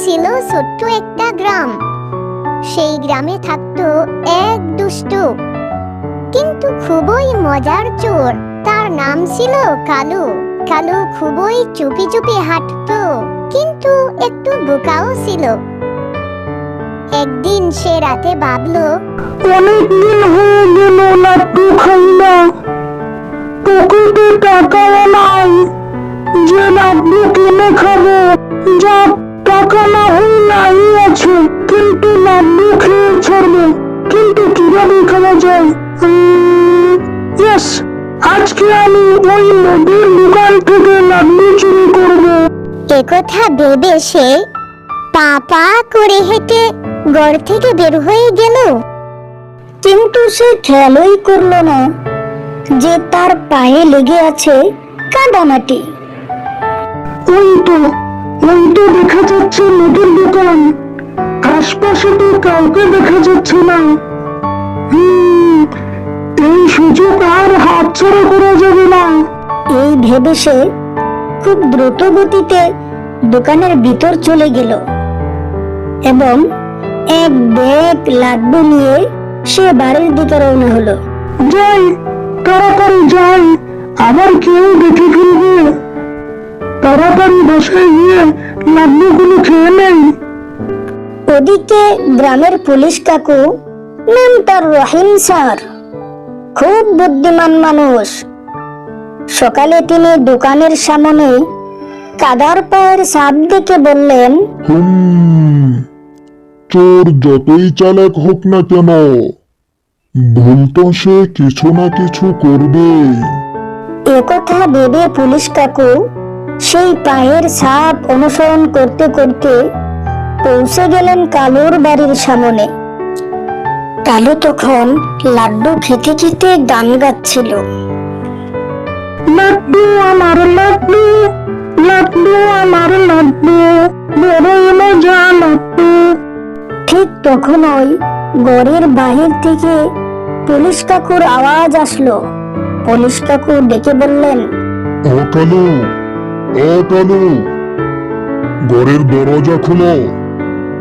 ছিল ছোট্ট একটা গ্রাম। সেই গ্রামে থাকতো এক দুষ্টু কিন্তু খুবই মজার চোর। তার নাম ছিল কালু। কালু খুবই চুপি চুপি হাঁটতো, কিন্তু একটু বোকাও ছিল। একদিন সে রাতে ভাবলো, অনেকদিন হয়ে গেল লাড্ডু খাই না, পকেটে টাকাও নাই যে লাড্ডু কিনে খাবো। যা টাকা না হয় নাই আছে, কিন্তু লাড্ডু খেয়ে ছাড়বো। কিন্তু কিভাবে খাওয়া যায়? ইয়েস, আজকে আমি ওই নদীর দোকান থেকে লাড্ডু চুরি করবো। একথা ভেবে সে পা পা করে হেঁটে ঘর থেকে বের হয়ে গেল। কিন্তু সে খেয়ালই করলো না যে তার পায়ে লেগে আছে কাদামাটি। ওই তো দেখা যাচ্ছে নদীর দোকান। আশপাশে তো কাউকে দেখা যাচ্ছে না। এই সুযোগ আর হাতছাড়া করা যাবে না। এই ভেবে সে খুব দ্রুত গতিতে দোকানের ভিতর চলে গেল এবং এক ব্যাগ লাড্ডু নিয়ে সে বাড়ির দিকে রওনা হলো। যাই, তাড়াতাড়ি যাই, আবার কেউ দেখে ফেলবে। তাড়াতাড়ি বাসায় গিয়ে লাড্ডুগুলো খেয়ে নেই। ওদিকে গ্রামের পুলিশ কাকু, নাম তার রহিম স্যার, খুব বুদ্ধিমান মানুষ। সকালে তিনি দোকানের সামনে কাদার পায়ের ছাপ দেখে বললেন, চোর যতই চালাক হোক না কেন, ভুল তো সে কিছু না কিছু করবেই। একথা ভেবে পুলিশ কাকু সেই পায়ের ছাপ অনুসরণ করতে করতে পৌঁছে গেলেন কালুর বাড়ির সামনে। কালু তখন লাড্ডু খেতে খেতে গান গাচ্ছিল। লাড্ডু আমার লাড্ডু, লাড্ডু আমার লাড্ডু, বড়ই মজা লাড্ডু। ঠিক তখনই ঘরের বাহির থেকে পুলিশ কাকুর আওয়াজ আসলো। পুলিশ কাকু ডেকে বললেন, ও কালু, ও কালু, ঘরের দরজা খুলো।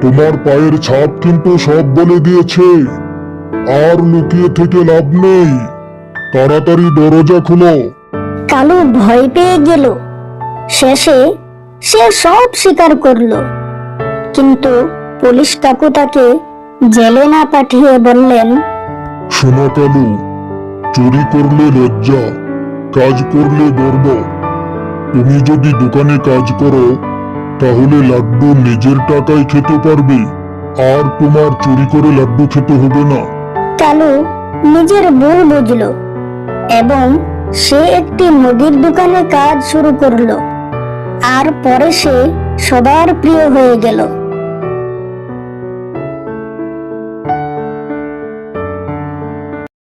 তোমার পায়ের ছাপ কিন্তু সব বলে দিয়েছে, আর লুকিয়ে থেকে লাভ নেই। তাড়াতাড়ি দরজা খুলো। কালু ভয় পেয়ে গেল। শেষে সে সব স্বীকার করলো, কিন্তু পুলিশ কাকু তাকে জেলে না পাঠিয়ে বললেন, শোনো কালু, চুরি করলে লজ্জা, কাজ করলে গর্ব। তুমি যদি দোকানে কাজ করো তাহলে লাড্ডু নিজের টাকায় খেতে পারবে, আর তোমার চুরি করে লাড্ডু খেতে হবে না। কালু নিজের ভুল বুঝলো এবং সে একটি মুদির দোকানে কাজ শুরু করলো। আর পরে সে সবার প্রিয় হয়ে গেল।